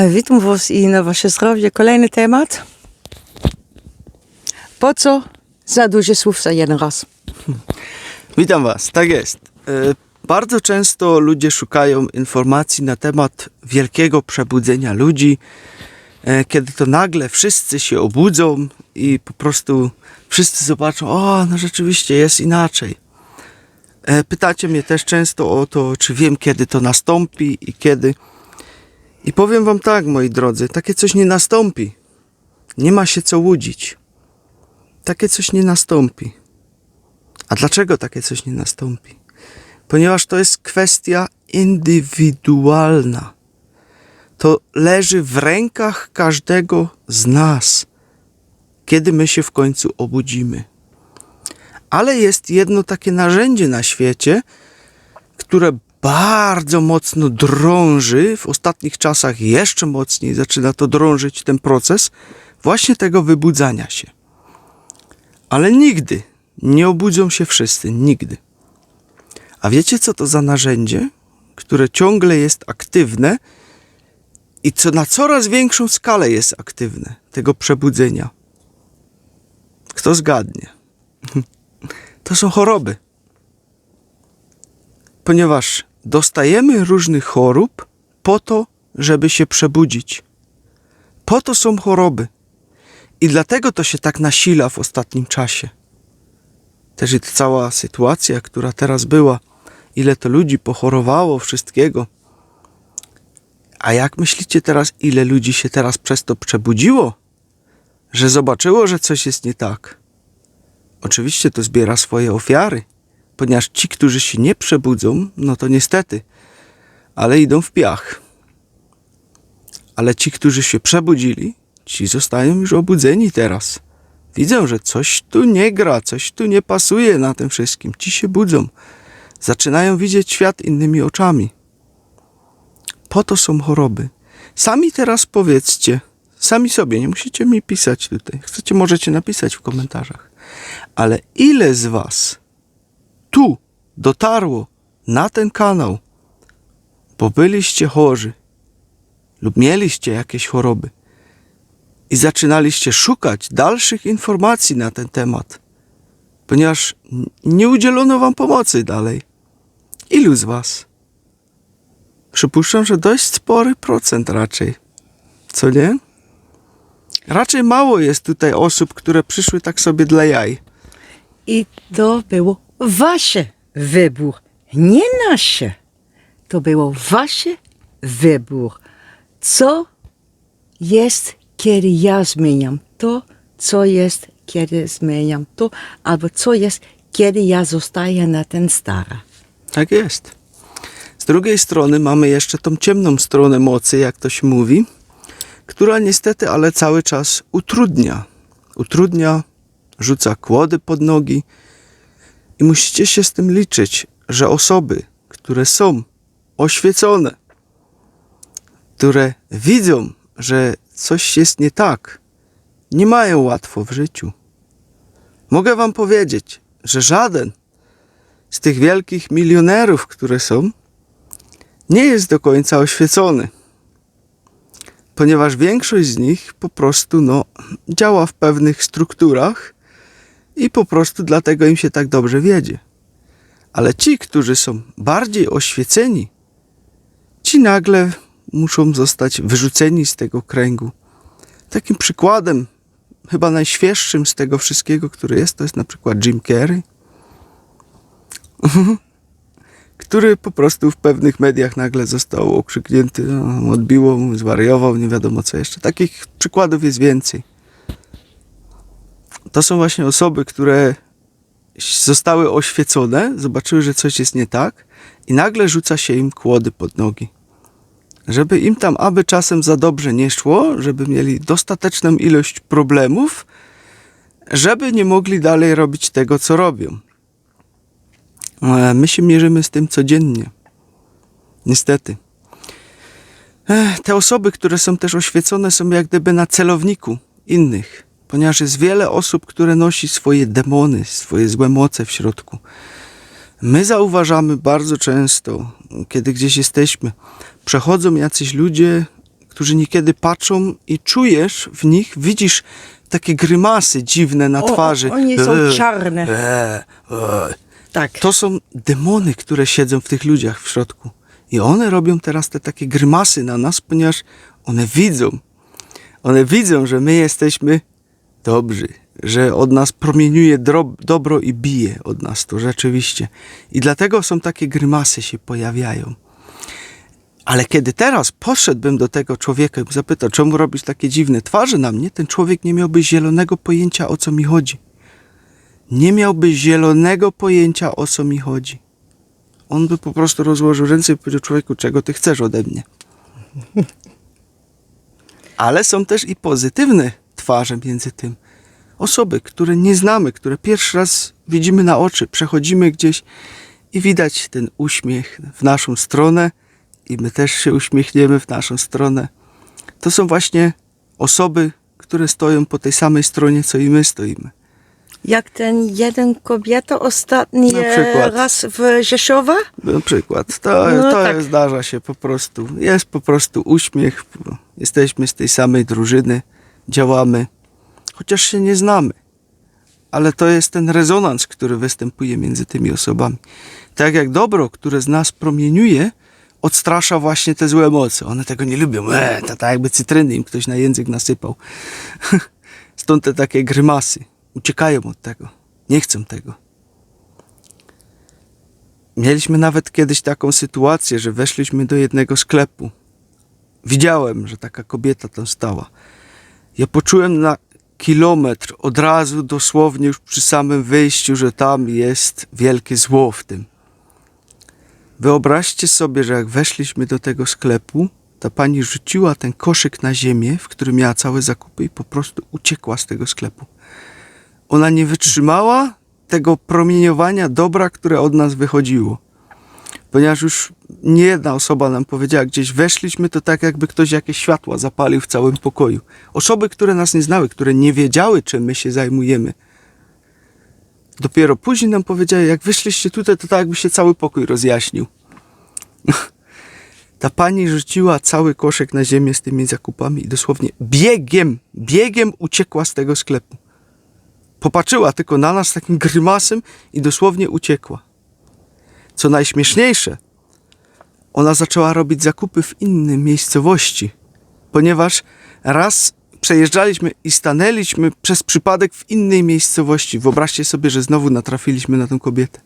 Witam Was i na Wasze zdrowie. Kolejny temat. Po co za dużo słów za jeden raz? Witam Was, tak jest. Bardzo często ludzie szukają informacji na temat wielkiego przebudzenia ludzi, kiedy to nagle wszyscy się obudzą i po prostu wszyscy zobaczą, no rzeczywiście jest inaczej. Pytacie mnie też często o to, czy wiem, kiedy to nastąpi i kiedy. I powiem Wam tak, moi drodzy, takie coś nie nastąpi. Nie ma się co łudzić. Takie coś nie nastąpi. A dlaczego takie coś nie nastąpi? Ponieważ to jest kwestia indywidualna. To leży w rękach każdego z nas, kiedy my się w końcu obudzimy. Ale jest jedno takie narzędzie na świecie, które bardzo mocno drąży, w ostatnich czasach jeszcze mocniej zaczyna to drążyć ten proces właśnie tego wybudzania się. Ale nigdy nie obudzą się wszyscy, nigdy. A wiecie, co to za narzędzie, które ciągle jest aktywne i co na coraz większą skalę jest aktywne, tego przebudzenia? Kto zgadnie? To są choroby. Ponieważ dostajemy różnych chorób po to, żeby się przebudzić. Po to są choroby. I dlatego to się tak nasila w ostatnim czasie. Też i ta cała sytuacja, która teraz była, ile to ludzi pochorowało, wszystkiego. A jak myślicie teraz, ile ludzi się teraz przez to przebudziło? Że zobaczyło, że coś jest nie tak. Oczywiście to zbiera swoje ofiary, ponieważ ci, którzy się nie przebudzą, no to niestety, ale idą w piach. Ale ci, którzy się przebudzili, ci zostają już obudzeni teraz. Widzą, że coś tu nie gra, coś tu nie pasuje na tym wszystkim. Ci się budzą. Zaczynają widzieć świat innymi oczami. Po to są choroby. Sami teraz powiedzcie, sami sobie, nie musicie mi pisać tutaj. Chcecie, możecie napisać w komentarzach. Ale ile z Was tu dotarło na ten kanał, bo byliście chorzy lub mieliście jakieś choroby i zaczynaliście szukać dalszych informacji na ten temat, ponieważ nie udzielono Wam pomocy dalej. Ilu z Was? Przypuszczam, że dość spory procent raczej. Co nie? Raczej mało jest tutaj osób, które przyszły tak sobie dla jaj. I to było Wasze wybór, nie nasze. To było Wasze wybór. Co jest, kiedy ja zmieniam to, co jest, kiedy zmieniam to, albo co jest, kiedy ja zostaję na ten stary. Tak jest. Z drugiej strony mamy jeszcze tą ciemną stronę mocy, jak to się mówi, która niestety, ale cały czas utrudnia. Utrudnia, rzuca kłody pod nogi i musicie się z tym liczyć, że osoby, które są oświecone, które widzą, że coś jest nie tak, nie mają łatwo w życiu. Mogę Wam powiedzieć, że żaden z tych wielkich milionerów, które są, nie jest do końca oświecony. Ponieważ większość z nich po prostu działa w pewnych strukturach i po prostu dlatego im się tak dobrze wiedzie. Ale ci, którzy są bardziej oświeceni, ci nagle muszą zostać wyrzuceni z tego kręgu. Takim przykładem, chyba najświeższym z tego wszystkiego, który jest, to jest na przykład Jim Carrey, który po prostu w pewnych mediach nagle został okrzyknięty, odbiło mu, zwariował, nie wiadomo co jeszcze. Takich przykładów jest więcej. To są właśnie osoby, które zostały oświecone, zobaczyły, że coś jest nie tak i nagle rzuca się im kłody pod nogi. Żeby im tam aby czasem za dobrze nie szło, żeby mieli dostateczną ilość problemów, żeby nie mogli dalej robić tego, co robią. My się mierzymy z tym codziennie. Niestety. Te osoby, które są też oświecone, są jak gdyby na celowniku innych. Ponieważ jest wiele osób, które nosi swoje demony, swoje złe moce w środku. My zauważamy bardzo często, kiedy gdzieś jesteśmy, przechodzą jacyś ludzie, którzy niekiedy patrzą i czujesz w nich, widzisz takie grymasy dziwne na twarzy. Oni są czarne. Tak. To są demony, które siedzą w tych ludziach w środku. I one robią teraz te takie grymasy na nas, ponieważ one widzą, że my jesteśmy dobrzy, że od nas promieniuje dobro i bije od nas to rzeczywiście. I dlatego są takie grymasy się pojawiają. Ale kiedy teraz poszedłbym do tego człowieka i zapytał, czemu robisz takie dziwne twarze na mnie, ten człowiek nie miałby zielonego pojęcia, o co mi chodzi. Nie miałby zielonego pojęcia, o co mi chodzi. On by po prostu rozłożył ręce i powiedział, człowieku, czego ty chcesz ode mnie? Ale są też i pozytywne twarze między tym. Osoby, które nie znamy, które pierwszy raz widzimy na oczy, przechodzimy gdzieś i widać ten uśmiech w naszą stronę i my też się uśmiechniemy w naszą stronę. To są właśnie osoby, które stoją po tej samej stronie, co i my stoimy. Jak ten jeden kobieta ostatni Na przykład. raz w Rzeszowa? Na przykład. To tak. zdarza się po prostu. Jest po prostu uśmiech. Jesteśmy z tej samej drużyny. Działamy. Chociaż się nie znamy. Ale to jest ten rezonans, który występuje między tymi osobami. Tak jak dobro, które z nas promieniuje, odstrasza właśnie te złe emocje. One tego nie lubią. To tak jakby cytryny im ktoś na język nasypał. Stąd te takie grymasy. Uciekają od tego. Nie chcą tego. Mieliśmy nawet kiedyś taką sytuację, że weszliśmy do jednego sklepu. Widziałem, że taka kobieta tam stała. Ja poczułem na kilometr od razu, dosłownie już przy samym wyjściu, że tam jest wielkie zło w tym. Wyobraźcie sobie, że jak weszliśmy do tego sklepu, ta pani rzuciła ten koszyk na ziemię, w którym miała całe zakupy i po prostu uciekła z tego sklepu. Ona nie wytrzymała tego promieniowania dobra, które od nas wychodziło. Ponieważ już nie jedna osoba nam powiedziała, gdzieś weszliśmy, to tak jakby ktoś jakieś światła zapalił w całym pokoju. Osoby, które nas nie znały, które nie wiedziały, czym my się zajmujemy. Dopiero później nam powiedziały, jak wyszliście tutaj, to tak jakby się cały pokój rozjaśnił. Ta pani rzuciła cały koszyk na ziemię z tymi zakupami i dosłownie biegiem uciekła z tego sklepu. Popatrzyła tylko na nas takim grymasem i dosłownie uciekła. Co najśmieszniejsze, ona zaczęła robić zakupy w innej miejscowości, ponieważ raz przejeżdżaliśmy i stanęliśmy przez przypadek w innej miejscowości. Wyobraźcie sobie, że znowu natrafiliśmy na tę kobietę.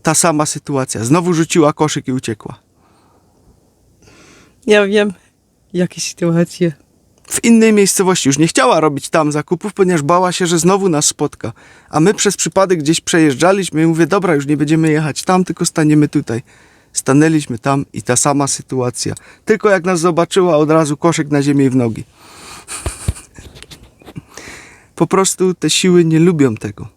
Ta sama sytuacja. Znowu rzuciła koszyk i uciekła. Ja wiem, jakie sytuacje. W innej miejscowości. Już nie chciała robić tam zakupów, ponieważ bała się, że znowu nas spotka. A my przez przypadek gdzieś przejeżdżaliśmy i mówię, dobra, już nie będziemy jechać tam, tylko staniemy tutaj. Stanęliśmy tam i ta sama sytuacja. Tylko jak nas zobaczyła, od razu koszyk na ziemię i w nogi. Po prostu te siły nie lubią tego.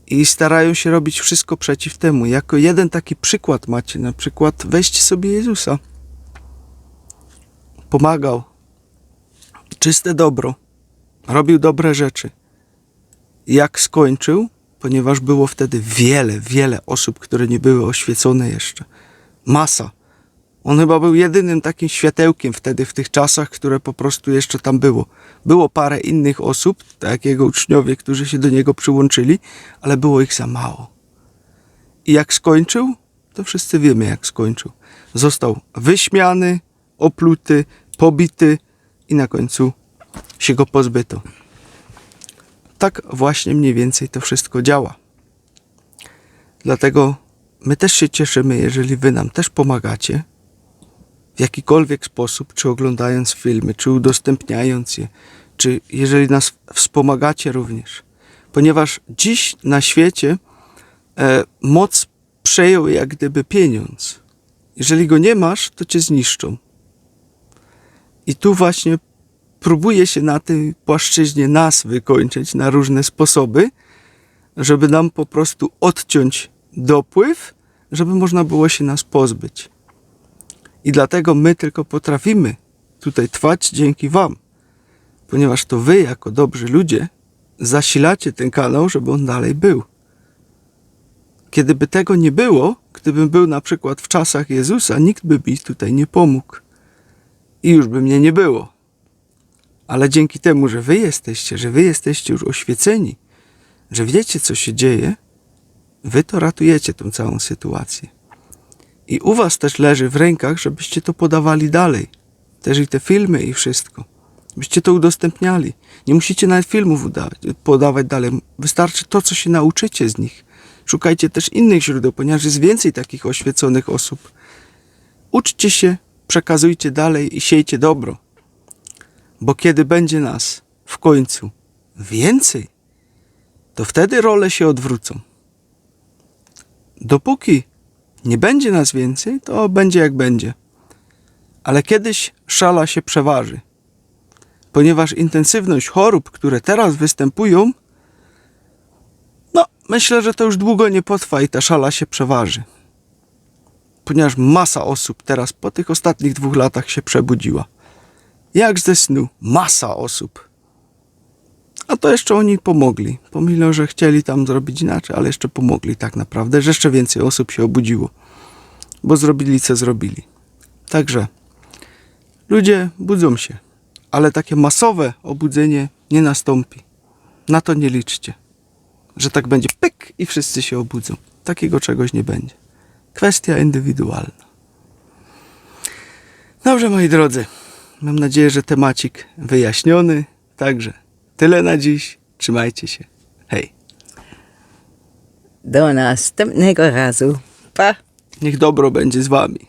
I starają się robić wszystko przeciw temu. Jako jeden taki przykład macie, na przykład weźcie sobie Jezusa. Pomagał. Czyste dobro. Robił dobre rzeczy. Jak skończył, ponieważ było wtedy wiele osób, które nie były oświecone jeszcze. Masa. On chyba był jedynym takim światełkiem wtedy w tych czasach, które po prostu jeszcze tam było. Było parę innych osób, tak jak jego uczniowie, którzy się do niego przyłączyli, ale było ich za mało. I jak skończył, to wszyscy wiemy jak skończył. Został wyśmiany, opluty, pobity i na końcu się go pozbyto. Tak właśnie mniej więcej to wszystko działa. Dlatego my też się cieszymy, jeżeli wy nam też pomagacie w jakikolwiek sposób, czy oglądając filmy, czy udostępniając je, czy jeżeli nas wspomagacie również. Ponieważ dziś na świecie moc przejął jak gdyby pieniądz. Jeżeli go nie masz, to cię zniszczą. I tu właśnie próbuje się na tej płaszczyźnie nas wykończyć na różne sposoby, żeby nam po prostu odciąć dopływ, żeby można było się nas pozbyć. I dlatego my tylko potrafimy tutaj trwać dzięki wam, ponieważ to wy jako dobrzy ludzie zasilacie ten kanał, żeby on dalej był. Kiedyby tego nie było, gdybym był na przykład w czasach Jezusa, nikt by mi tutaj nie pomógł. i już by mnie nie było. Ale dzięki temu, że wy jesteście już oświeceni, że wiecie, co się dzieje, wy to ratujecie tą całą sytuację. I u was też leży w rękach, żebyście to podawali dalej. Też i te filmy i wszystko. Byście to udostępniali. Nie musicie nawet filmów podawać dalej. Wystarczy to, co się nauczycie z nich. Szukajcie też innych źródeł, ponieważ jest więcej takich oświeconych osób. Uczcie się, przekazujcie dalej i siejcie dobro. Bo kiedy będzie nas w końcu więcej, to wtedy role się odwrócą. Dopóki nie będzie nas więcej, to będzie jak będzie. Ale kiedyś szala się przeważy. Ponieważ intensywność chorób, które teraz występują, myślę, że to już długo nie potrwa i ta szala się przeważy. Ponieważ masa osób teraz po tych ostatnich 2 latach się przebudziła. Jak ze snu. Masa osób. A to jeszcze oni pomogli. Pomimo, że chcieli tam zrobić inaczej, ale jeszcze pomogli tak naprawdę, że jeszcze więcej osób się obudziło. Bo zrobili, co zrobili. Także ludzie budzą się. Ale takie masowe obudzenie nie nastąpi. Na to nie liczcie. Że tak będzie pyk i wszyscy się obudzą. Takiego czegoś nie będzie. Kwestia indywidualna. Dobrze, moi drodzy. Mam nadzieję, że temacik wyjaśniony. Także tyle na dziś. Trzymajcie się. Hej. Do następnego razu. Pa! Niech dobro będzie z wami.